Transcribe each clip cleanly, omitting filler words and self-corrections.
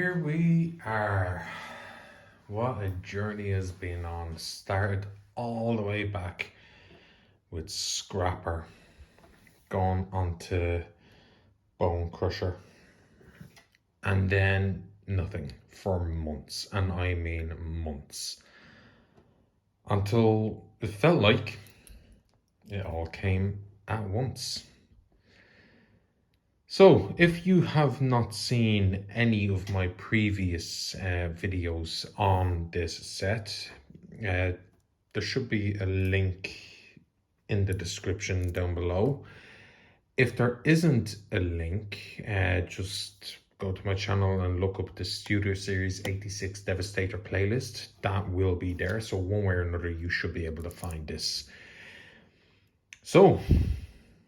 here we are. What a journey has been on. Started all the way back with Scrapper, going on to Bone Crusher, and then nothing for months, and I mean months. Until it felt like it all came at once. So, if you have not seen any of my previous videos on this set, there should be a link in the description down below. If there isn't a link, just go to my channel and look up the Studio Series 86 Devistator playlist. That will be there, so one way or another you should be able to find this. So,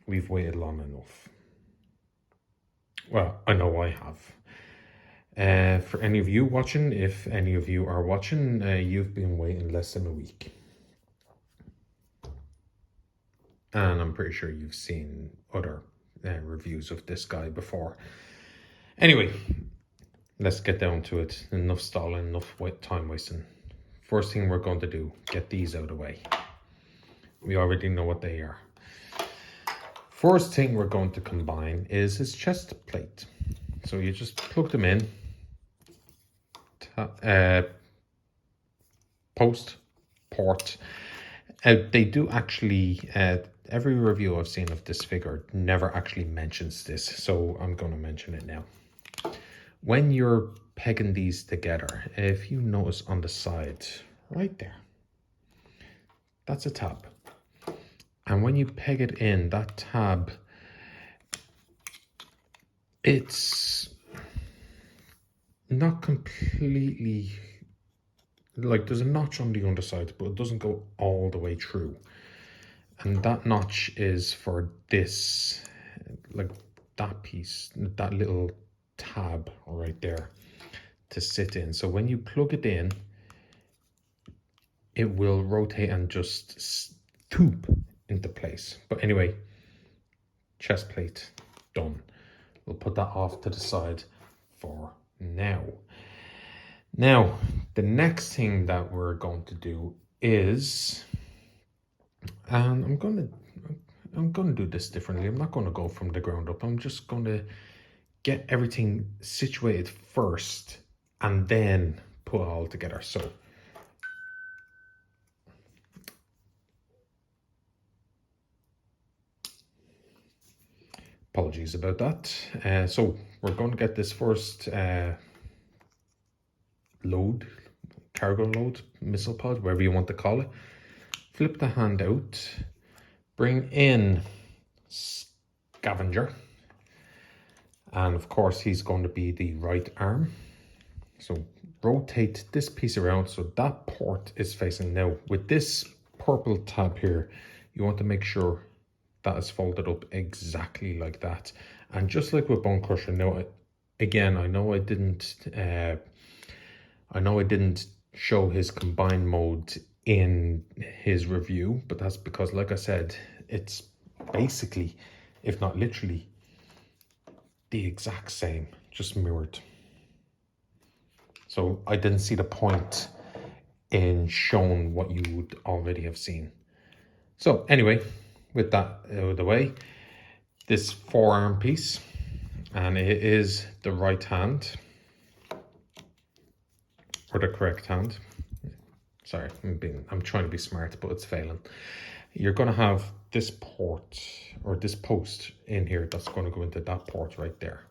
we've waited long enough. Well, I know I have. For any of you watching, if any of you are watching, you've been waiting less than a week. And I'm pretty sure you've seen other reviews of this guy before. Anyway, let's get down to it. Enough stalling, enough time wasting. First thing we're going to do, get these out of the way. We already know what they are. First thing we're going to combine is his chest plate. So you just plug them in, post, port. They do actually, every review I've seen of this figure never actually mentions this, so I'm going to mention it now. When you're pegging these together, if you notice on the side, right there, that's a tab. And when you peg it in, that tab, it's not completely, like there's a notch on the underside, but it doesn't go all the way through. And that notch is for this, like that piece, that little tab right there to sit in. So when you plug it in, it will rotate and just tube into place. But anyway, chest plate done. We'll put that off to the side for now. Now, the next thing that we're going to do is, and I'm going to do this differently. I'm not going to go from the ground up. I'm just going to get everything situated first and then put it all together. So apologies about that. So we're going to get this first load, cargo load, missile pod, whatever you want to call it. Flip the hand out, bring in Scavenger, and of course he's going to be the right arm. So rotate this piece around so that port is facing. Now with this purple tab here, you want to make sure that is folded up exactly like that. And just like with Bone Crusher, now again, I know I didn't show his combined mode in his review, but that's because, like I said, it's basically, if not literally, the exact same, just mirrored. So I didn't see the point in showing what you would already have seen. So anyway, with that out of the way, this forearm piece, and it is the right hand, or the correct hand. Sorry, I'm trying to be smart, but it's failing. You're going to have this port, or this post in here, that's going to go into that port right there.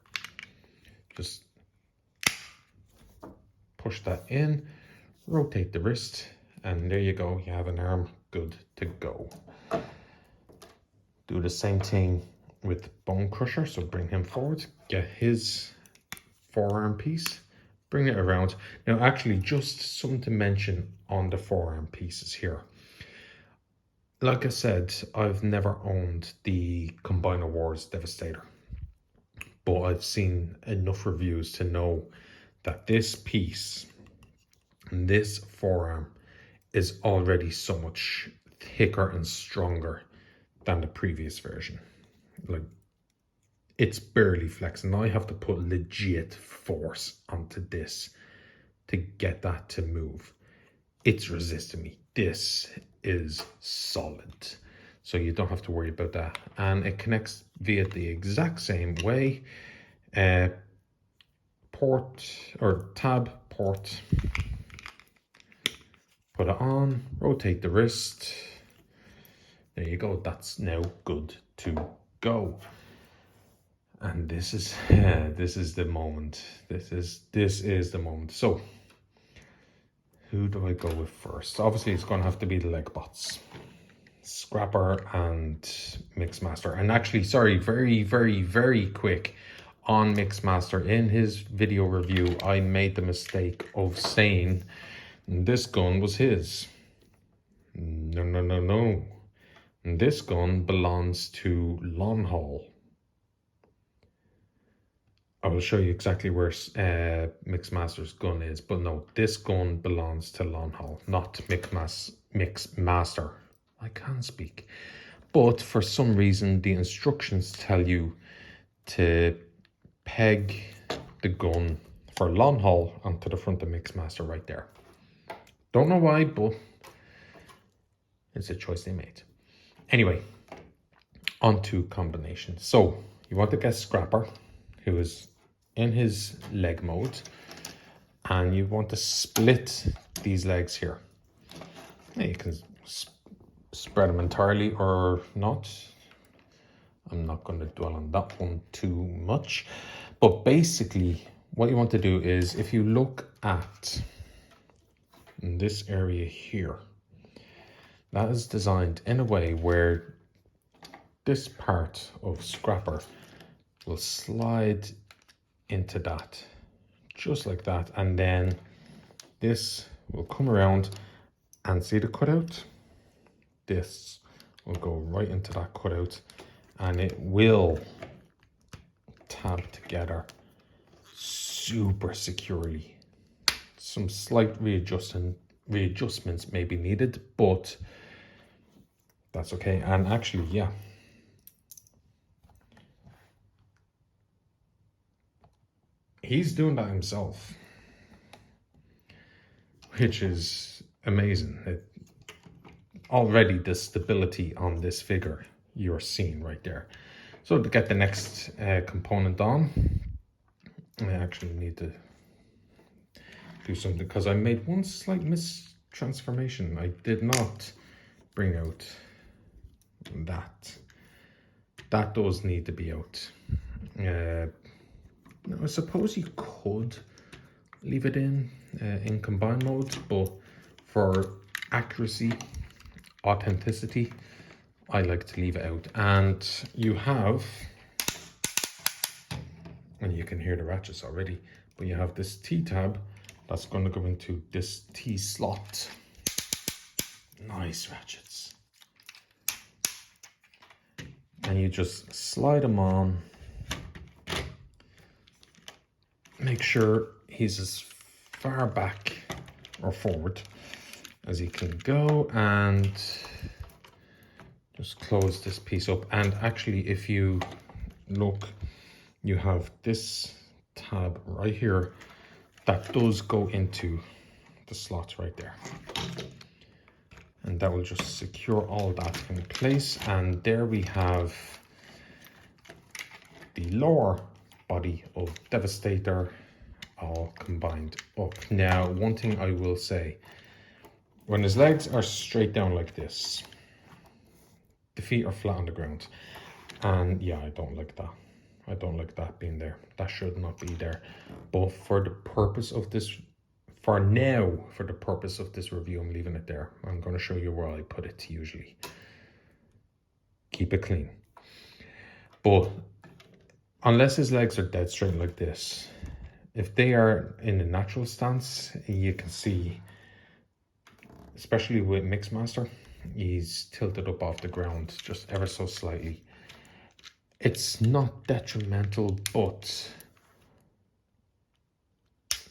Just push that in, rotate the wrist, and there you go. You have an arm good to go. Do the same thing with Bone Crusher. So bring him forward, get his forearm piece, bring it around. Now actually, just something to mention on the forearm pieces here. Like I said, I've never owned the Combiner Wars Devastator, but I've seen enough reviews to know that this piece, this forearm, is already so much thicker and stronger than the previous version. Like, it's barely flexing. I have to put legit force onto this to get that to move. It's resisting me. This is solid. So you don't have to worry about that. And it connects via the exact same way. Port or tab, port. Put it on, rotate the wrist. There you go. That's now good to go. And this is the moment. This is the moment. So who do I go with first? Obviously, it's going to have to be the leg bots, Scrapper and Mixmaster. And actually, sorry, very quick on Mixmaster. In his video review, I made the mistake of saying this gun was his. No. This gun belongs to Long Haul. I will show you exactly where Mixmaster's gun is, but no, this gun belongs to Long Haul, not Mixmaster. I can't speak. But for some reason, the instructions tell you to peg the gun for Long Haul onto the front of Mixmaster right there. Don't know why, but it's a choice they made. Anyway, on to combinations. So you want to get Scrapper, who is in his leg mode, and you want to split these legs here. Now you can spread them entirely or not. I'm not going to dwell on that one too much, but basically what you want to do is, if you look at this area here, that is designed in a way where this part of Scrapper will slide into that, just like that, and then this will come around and see the cutout. This will go right into that cutout, and it will tab together super securely. Some slight readjustments may be needed, but that's okay. And actually, yeah, he's doing that himself, which is amazing. Already the stability on this figure you're seeing right there. So to get the next component on, I actually need to do something, because I made one slight mistransformation. I did not bring out that. That does need to be out. Now, I suppose you could leave it in combine mode, but for accuracy, authenticity, I like to leave it out. And you have, and you can hear the ratchets already, but you have this T-tab that's going to go into this T-slot. Nice ratchets. And you just slide them on. Make sure he's as far back or forward as he can go, and just close this piece up. And actually, if you look, you have this tab right here that does go into the slots right there, and that will just secure all that in place. And there we have the lower body of Devistator all combined up. Now, one thing I will say, when his legs are straight down like this, the feet are flat on the ground, and yeah, I don't like that. I don't like that being there. That should not be there. But for the purpose of this, for now, for the purpose of this review, I'm leaving it there. I'm going to show you where I put it usually. Keep it clean. But unless his legs are dead straight like this, if they are in a natural stance, you can see, especially with Mixmaster, he's tilted up off the ground just ever so slightly. It's not detrimental, but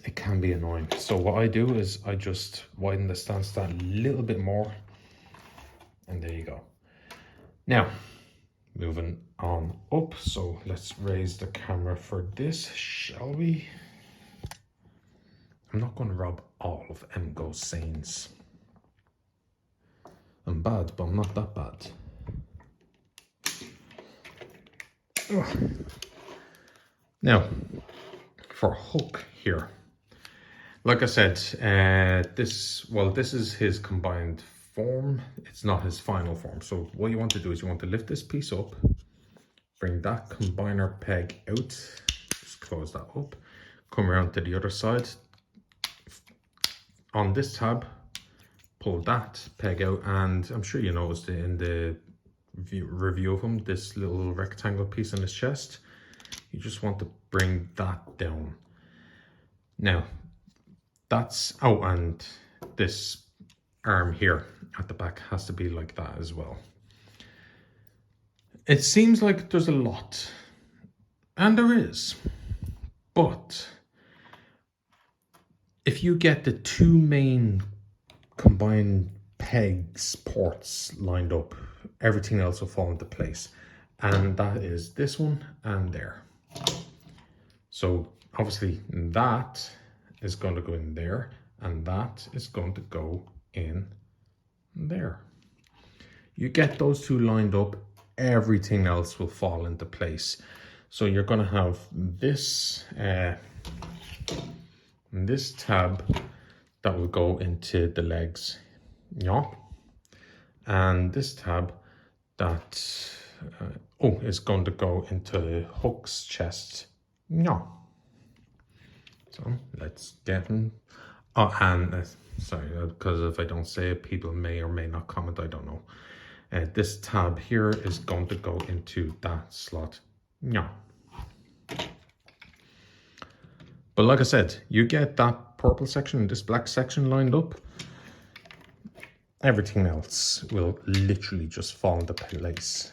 it can be annoying. So what I do is I just widen the stance that a little bit more, and there you go. Now, Moving on up, so let's raise the camera for this, shall we? I'm not going to rob all of MGo's scenes. I'm bad, but I'm not that bad. Ugh. Now, for Hook here, like I said, this is his combined form. It's not his final form. So what you want to do is you want to lift this piece up, bring that combiner peg out, just close that up, come around to the other side. On this tab, pull that peg out, and I'm sure you noticed it in the review of him, this little rectangle piece on his chest. You just want to bring that down. Now, that's, oh, and this arm here at the back has to be like that as well. It seems like there's a lot, and there is, but if you get the two main combined pegs, ports lined up, everything else will fall into place. And that is this one and there. So obviously that is going to go in there, and that is going to go in there. You get those two lined up, everything else will fall into place. So you're going to have this this tab that will go into the legs, yeah, and this tab that is going to go into Hook's chest, yeah. So let's get him. Oh, and sorry, because if I don't say it, people may or may not comment, I don't know. This tab here is going to go into that slot, yeah. But like I said, you get that purple section and this black section lined up, everything else will literally just fall into place.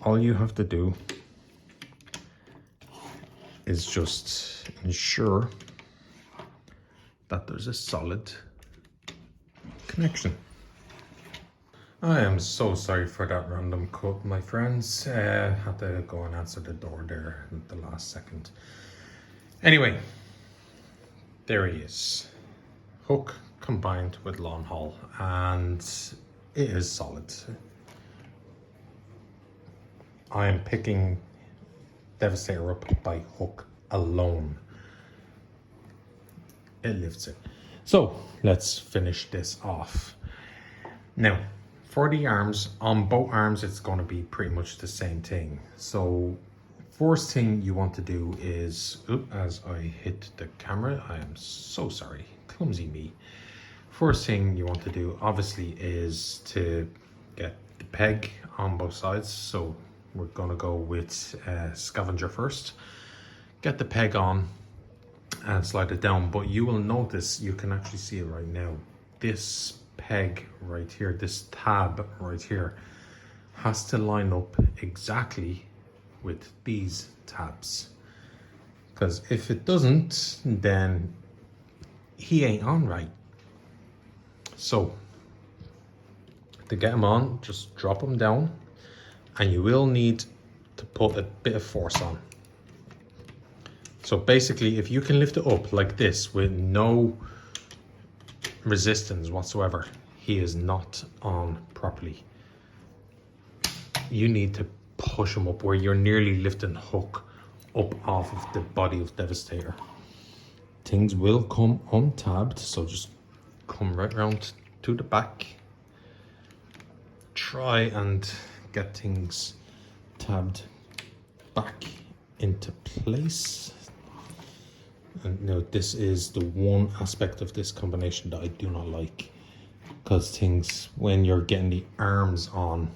All you have to do is just ensure that there's a solid connection. I am so sorry for that random cut, my friends. Had to go and answer the door there at the last second. Anyway, there he is. Hook combined with long haul, and it is solid. I am picking Devistator up by Hook alone. It lifts it. So let's finish this off. Now, for the arms, on both arms, it's going to be pretty much the same thing. So first thing you want to do is, as I hit the camera, I am so sorry, clumsy me. First thing you want to do, obviously, is to get the peg on both sides. So we're going to go with Scavenger first. Get the peg on and slide it down. But you will notice, you can actually see it right now, this peg right here, this tab right here, has to line up exactly with these tabs. Because if it doesn't, then he ain't on right. So to get him on, just drop him down, and you will need to put a bit of force on. So basically, if you can lift it up like this with no resistance whatsoever, he is not on properly. You need to push him up where you're nearly lifting Hook up off of the body of Devastator. Things will come untabbed, so just come right round to the back. Try and get things tabbed back into place. And now this is the one aspect of this combination that I do not like, because things, when you're getting the arms on,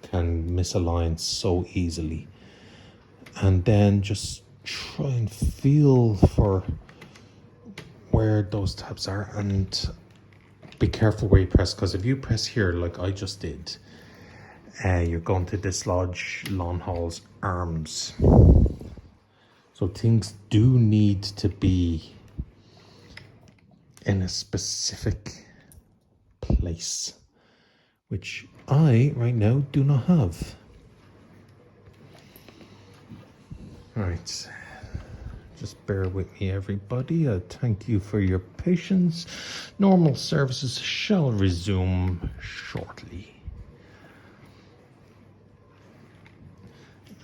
can misalign so easily. And then just try and feel for where those tabs are, and be careful where you press, because if you press here like I just did, you're going to dislodge Long Haul's arms. So things do need to be in a specific place which I right now do not have. Right, just bear with me, everybody. Thank you for your patience. Normal services shall resume shortly.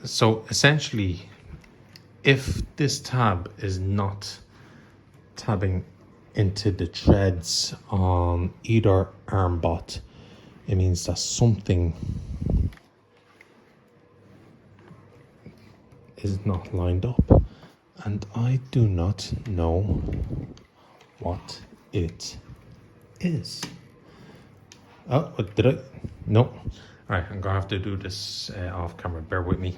So essentially, if this tab is not tabbing into the threads on either arm bot, it means that something is not lined up, and I do not know what it is. Oh, what did I? No. All right, I'm gonna have to do this off camera. Bear with me.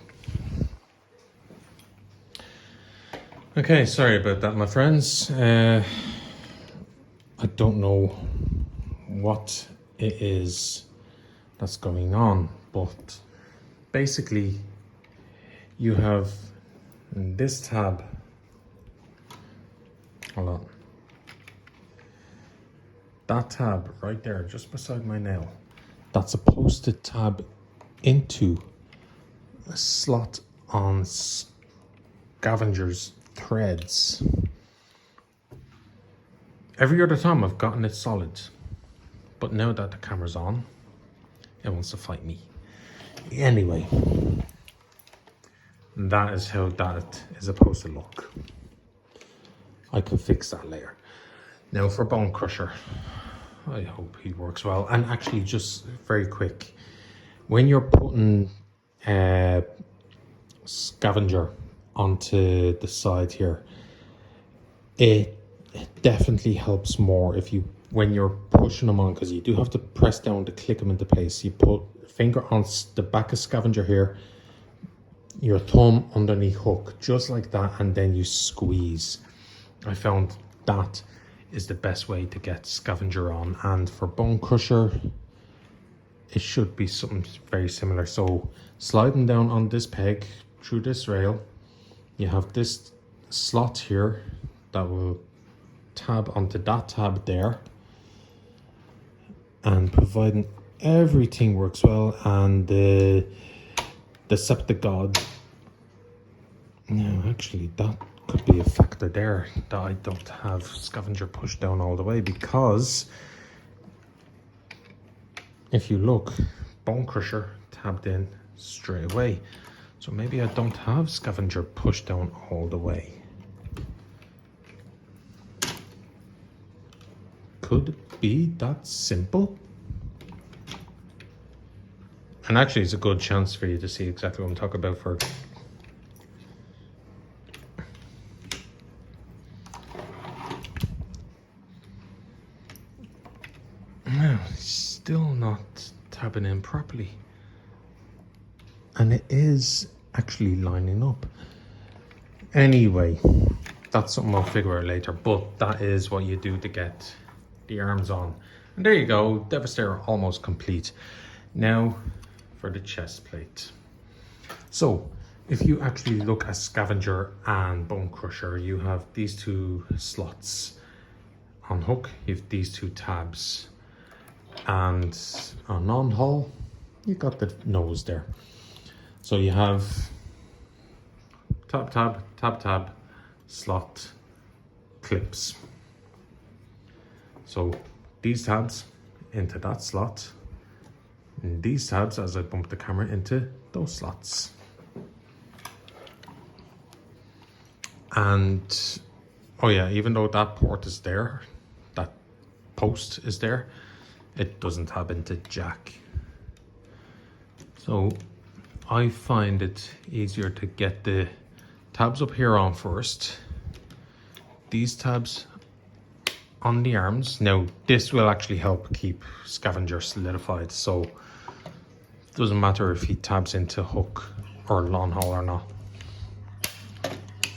Okay, sorry about that, my friends. I don't know what it is that's going on, but basically you have this tab. Hold on. That tab right there, just beside my nail, that's supposed to tab into a slot on Scavenger's threads. Every other time I've gotten it solid, but now that the camera's on, it wants to fight me. Anyway, that is how that is supposed to look. I can fix that later. Now for Bone Crusher, I hope he works well. And actually, just very quick, when you're putting Scavenger onto the side here, it definitely helps more if you, when you're pushing them on, because you do have to press down to click them into place. You put finger on the back of Scavenger here, your thumb underneath hook, just like that, and then you squeeze. I found that is the best way to get Scavenger on. And for Bone Crusher, it should be something very similar. So sliding down on this peg through this rail, you have this slot here that will tab onto that tab there, and providing everything works well, and the Decepticon, no, actually that could be a factor there that I don't have Scavenger pushed down all the way, because if you look, Bone Crusher tabbed in straight away. So maybe I don't have Scavenger pushed down all the way. Could it be that simple? And actually it's a good chance for you to see exactly what I'm talking about. For no, still not tabbing in properly, and it is actually lining up. Anyway, that's something I'll figure out later, but that is what you do to get the arms on. And there you go, Devistator almost complete. Now for the chest plate. So if you actually look at Scavenger and Bone Crusher, you have these two slots on hook, you have these two tabs, and on non-hull you got the nose there. So you have tab, tab, tab, tab, slot, clips. So these tabs into that slot, and these tabs, as I bump the camera, into those slots. And oh yeah, even though that port is there, that post is there, it doesn't tab into jack. So I find it easier to get the tabs up here on first, these tabs on the arms. Now this will actually help keep Scavenger solidified, so it doesn't matter if he tabs into hook or long haul or not.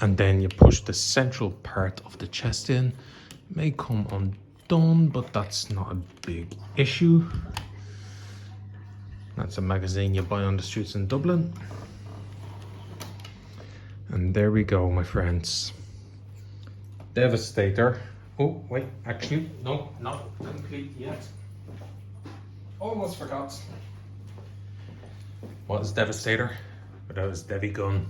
And then you push the central part of the chest in. It may come undone, but that's not a big issue. That's a magazine you buy on the streets in Dublin. And there we go, my friends. Devistator. Oh, wait, actually, no, not complete yet. Almost forgot. What is Devistator without his Devi gun?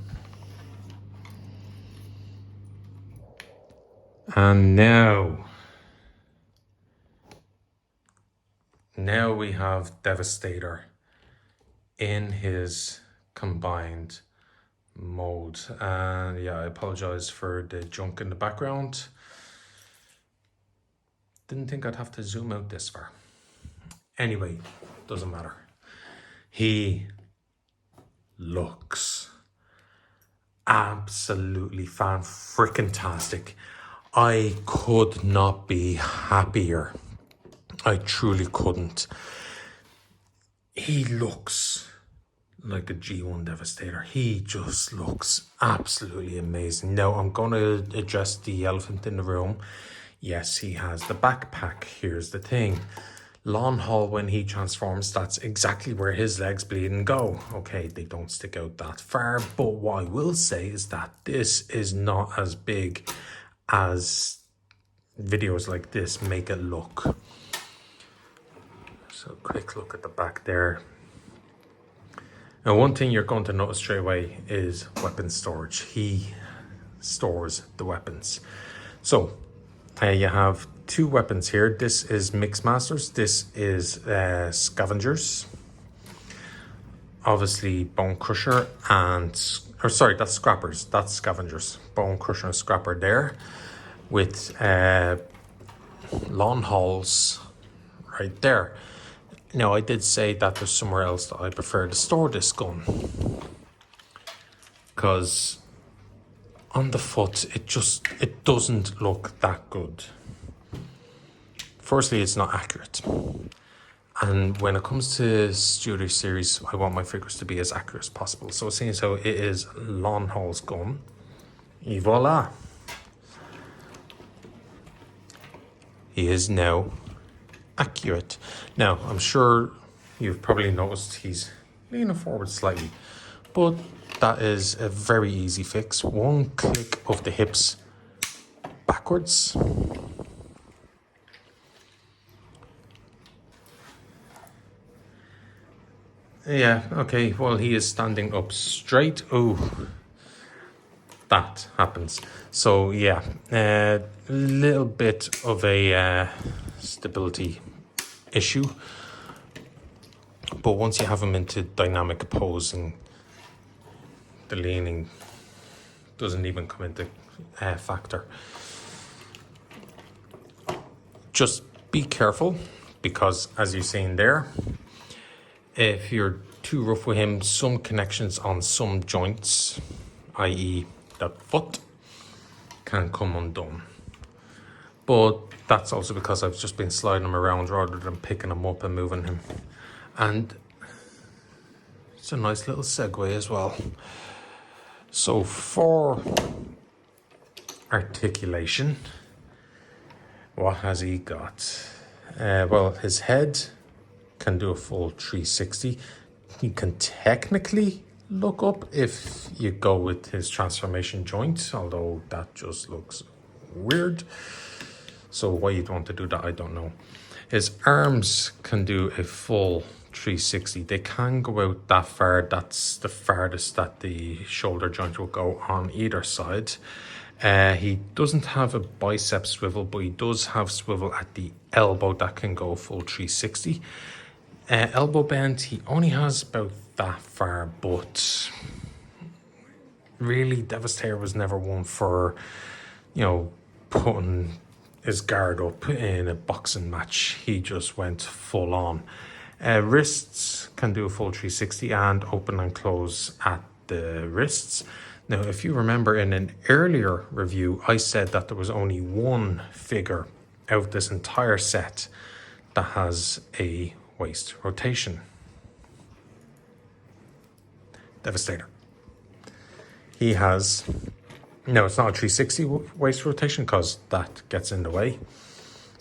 And now we have Devistator in his combined mode. And yeah, I apologize for the junk in the background. Didn't think I'd have to zoom out this far. Anyway, doesn't matter. He looks absolutely fan-frickin-tastic. I could not be happier. I truly couldn't. He looks like a G1 Devastator. He just looks absolutely amazing. Now, I'm going to address the elephant in the room. Yes, he has the backpack. Here's the thing. Long haul, when he transforms, that's exactly where his legs bleed and go. Okay, they don't stick out that far, but what I will say is that this is not as big as videos like this make it look. So quick look at the back there. Now, one thing you're going to notice straight away is weapon storage. He stores the weapons. So you have two weapons here. This is Mixmasters. This is Scavengers. Obviously Bone Crusher and, or sorry, that's Scrappers. That's Scavengers. Bone Crusher and Scrapper there. With Long Hauls right there. Now, I did say that there's somewhere else that I prefer to store this gun. Because on the foot, it doesn't look that good. Firstly, it's not accurate. And when it comes to Studio Series, I want my figures to be as accurate as possible. So seeing as how it is Long Haul's gun, et voila. He is now accurate. Now, I'm sure you've probably noticed he's leaning forward slightly, but that is a very easy fix. One click of the hips backwards. Yeah, okay, well, he is standing up straight. Oh, that happens. So yeah, a little bit of a stability issue, but once you have him into dynamic posing, the leaning doesn't even come into factor. Just be careful, because as you've seen there, if you're too rough with him, some connections on some joints, i.e. the foot, can come undone. But that's also because I've just been sliding him around rather than picking him up and moving him. And it's a nice little segue as well. So for articulation, what has he got? Well, his head can do a full 360. He can technically look up if you go with his transformation joint, although that just looks weird. So why you'd want to do that, I don't know. His arms can do a full 360. They can go out that far. That's the farthest that the shoulder joint will go on either side. He doesn't have a bicep swivel, but he does have swivel at the elbow that can go full 360. Elbow bend, he only has about that far, but really Devastator was never one for, you know, putting his guard up in a boxing match. He just went full on. Wrists can do a full 360 and open and close at the wrists. Now, if you remember in an earlier review, I said that there was only one figure out of this entire set that has a waist rotation. Devastator. He has, no, it's not a 360 waist rotation because that gets in the way,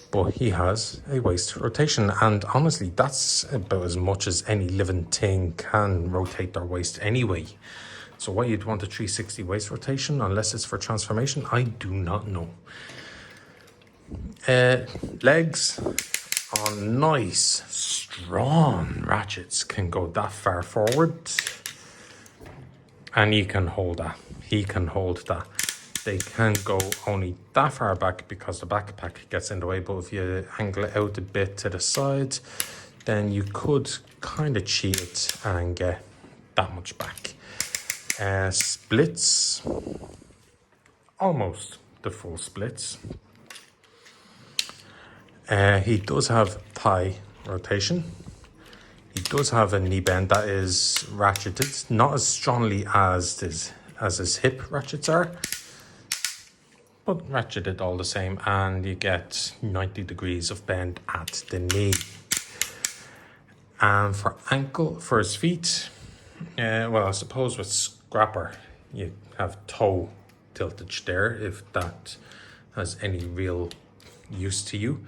but he has a waist rotation, and honestly, that's about as much as any living thing can rotate their waist anyway. So why you'd want a 360 waist rotation unless it's for transformation, I do not know. Legs, on nice, strong ratchets can go that far forward. And he can hold that. He can hold that. They can go only that far back because the backpack gets in the way. But if you angle it out a bit to the side, then you could kind of cheat it and get that much back. Splits, almost the full splits. He does have thigh rotation. He does have a knee bend that is ratcheted, not as strongly as his hip ratchets are, but ratcheted all the same, and you get 90 degrees of bend at the knee. And for his feet, well, I suppose with Scrapper, you have toe tiltage there, if that has any real use to you.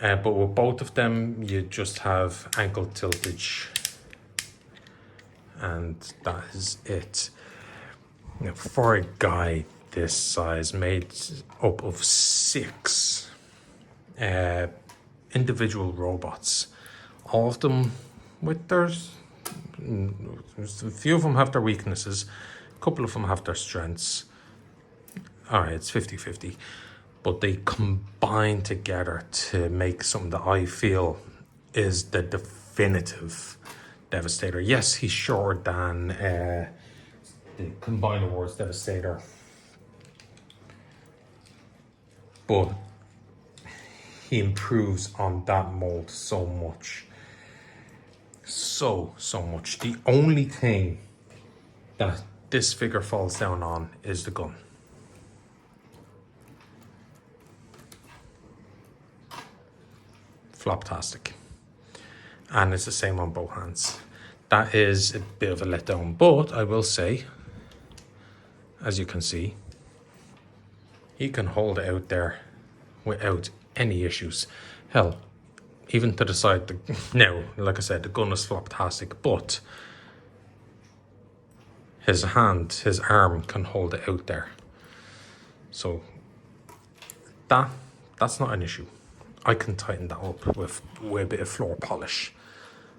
But with both of them, you just have ankle tiltage, and that is it. Now, for a guy this size, made up of 6 individual robots, all of them with theirs, a few of them have their weaknesses, a couple of them have their strengths. All right, it's 50-50. But they combine together to make something that I feel is the definitive Devistator. Yes, he's shorter than the Combined Awards Devistator, but he improves on that mold so much. So much. The only thing that this figure falls down on is the gun. Floptastic. And it's the same on both hands. That is a bit of a letdown, but I will say, as you can see, he can hold it out there without any issues. Hell, even to the side, now, like I said, the gun is floptastic, but his arm can hold it out there. So that's not an issue. I can tighten that up with a bit of floor polish.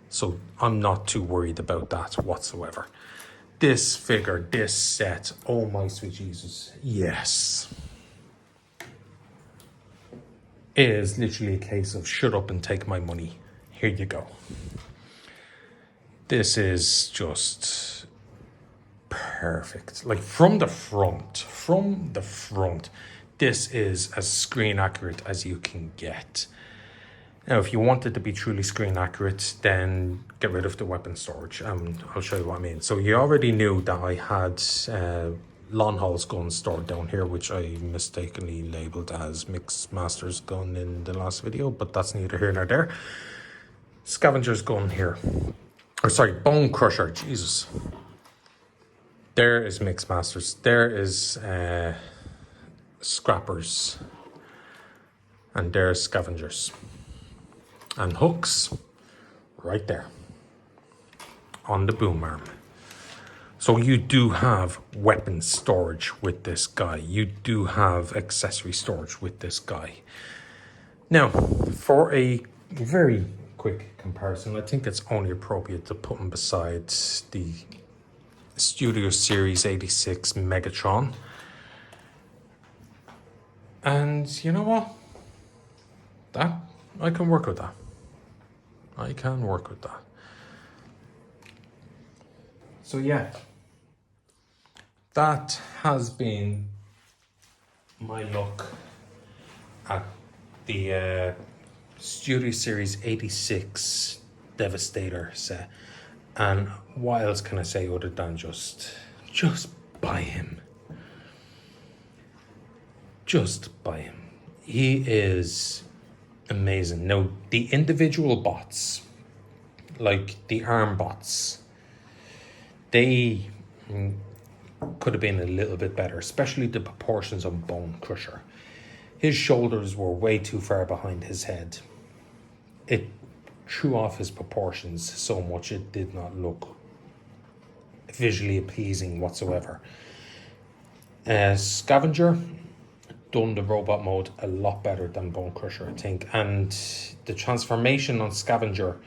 So I'm not too worried about that whatsoever. This figure, this set, oh my sweet Jesus, yes. It is literally a case of shut up and take my money. Here you go. This is just perfect. Like from the front, this is as screen accurate as you can get. Now, if you want it to be truly screen accurate, then get rid of the weapon storage. I'll show you what I mean. So you already knew that I had Lon Hall's gun stored down here, which I mistakenly labeled as Mixmaster's gun in the last video, but that's neither here nor there. Scavenger's gun here. Or sorry, Bone Crusher, Jesus. There is Mixmaster's. There is Scrappers. And there's Scavengers. And Hooks right there on the boom arm. So you do have weapon storage with this guy. You do have accessory storage with this guy. Now, for a very quick comparison, I think it's only appropriate to put him beside the Studio Series 86 Megatron. And you know what? I can work with that. I can work with that. So yeah, that has been my look at the Studio Series 86 Devistator set. And what else can I say other than just buy him. Just buy him. He is amazing. Now, the individual bots, like the arm bots, they could have been a little bit better, especially the proportions on Bone Crusher. His shoulders were way too far behind his head. It threw off his proportions so much it did not look visually appeasing whatsoever. Scavenger, done the robot mode a lot better than Bone Crusher, I think. And the transformation on Scavenger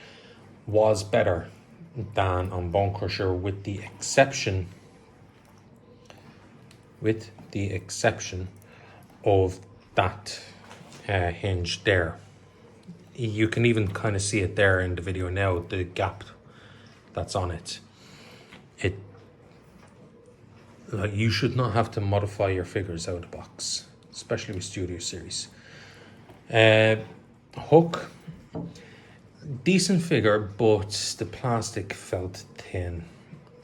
was better than on Bone Crusher, with the exception of that hinge there. You can even kind of see it there in the video now, the gap that's on it. Like, you should not have to modify your figures out of the box, especially with Studio Series. Hook, decent figure, but the plastic felt thin,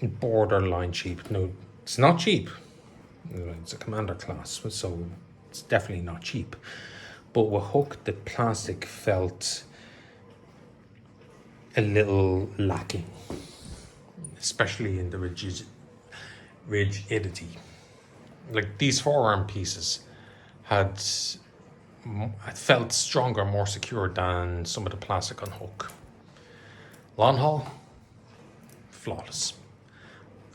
borderline cheap. No, it's not cheap. It's a commander class, so it's definitely not cheap. But with Hook, the plastic felt a little lacking, especially in the rigidity. Like, these forearm pieces had felt stronger, more secure than some of the plastic on Hook. Lawn Haul, flawless.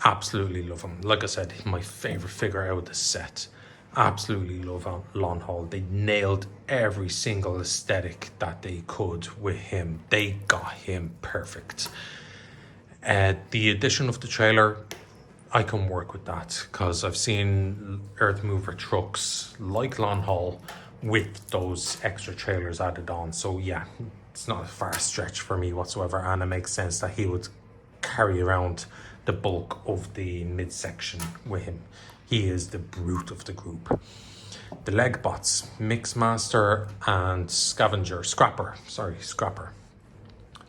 Absolutely love him. Like I said, my favorite figure out of the set. Absolutely love Lawn Haul. They nailed every single aesthetic that they could with him. They got him perfect. The addition of the trailer, I can work with that, because I've seen Earth Mover trucks like Lawn Haul with those extra trailers added on. So yeah, it's not a far stretch for me whatsoever, and it makes sense that he would carry around the bulk of the midsection with him. He is the brute of the group. The leg bots, Mixmaster and Scrapper.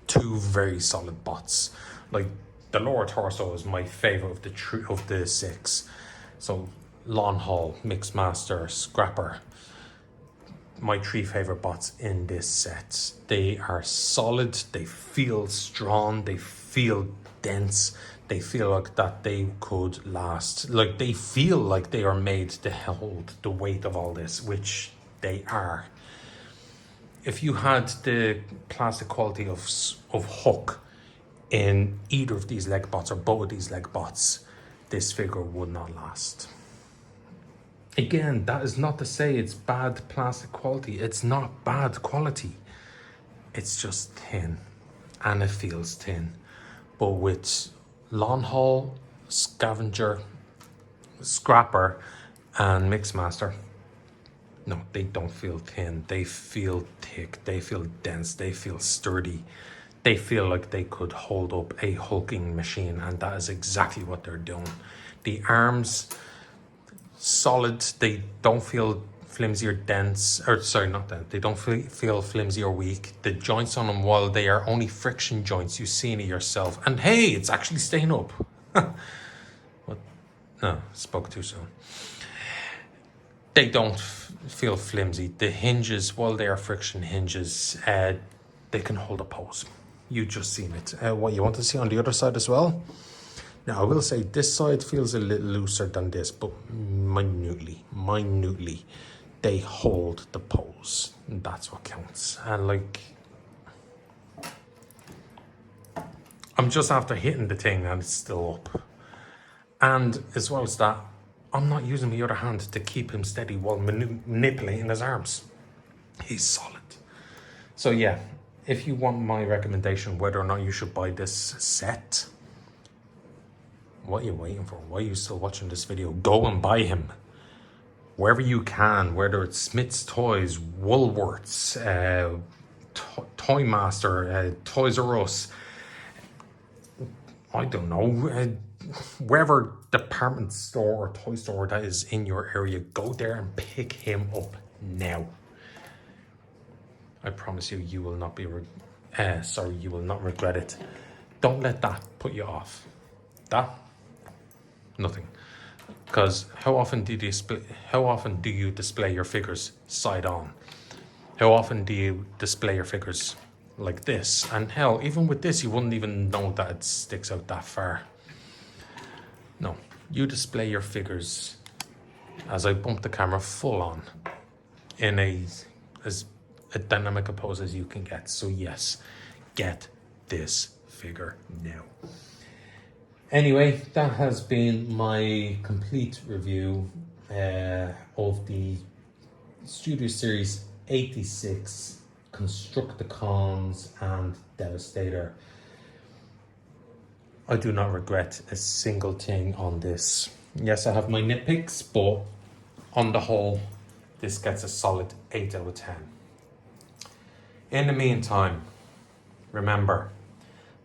Two very solid bots. Like, the lower torso is my favorite of the six. So Lawn Haul, Mixmaster, Scrapper, my three favorite bots in this set. They are solid, they feel strong, they feel dense, they feel like that they could last. Like, they feel like they are made to hold the weight of all this, which they are. If you had the plastic quality of Hook in either of these leg bots, or both of these leg bots, this figure would not last. Again, that is not to say it's bad plastic quality. It's not bad quality. It's just thin, and it feels thin. But with Lawn Haul, Scavenger, Scrapper, and Mixmaster, no, they don't feel thin. They feel thick. They feel dense. They feel sturdy. They feel like they could hold up a hulking machine, and that is exactly what they're doing. The arms, solid. They don't feel flimsy or dense, or sorry, not dense. They don't feel flimsy or weak. The joints on them, while they are only friction joints, you've seen it yourself. And hey, it's actually staying up. What? No, spoke too soon. They don't feel flimsy. The hinges, while they are friction hinges, they can hold a pose. You just seen it. What you want to see on the other side as well? Now, I will say this side feels a little looser than this, but minutely, they hold the pose. And that's what counts. And like, I'm just after hitting the thing and it's still up. And as well as that, I'm not using my other hand to keep him steady while manipulating his arms. He's solid. So yeah, if you want my recommendation whether or not you should buy this set, what are you waiting for? Why are you still watching this video? Go and buy him wherever you can, whether it's Smith's Toys, Woolworths, Toy Master, Toys R Us, I don't know, wherever department store or toy store that is in your area. Go there and pick him up now. I promise you, you will not be you will not regret it. Don't let that put you off. That, nothing. Because how often do you display your figures side on? How often do you display your figures like this? And hell, even with this, you wouldn't even know that it sticks out that far. No, you display your figures, as I bump the camera, full on, in as a dynamic a pose as you can get. So yes, get this figure now. Anyway, that has been my complete review of the Studio Series 86, Constructicons and Devastator. I do not regret a single thing on this. Yes, I have my nitpicks, but on the whole, this gets a solid 8 out of 10. In the meantime, remember,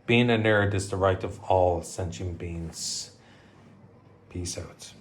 being a nerd is the right of all sentient beings. Peace out.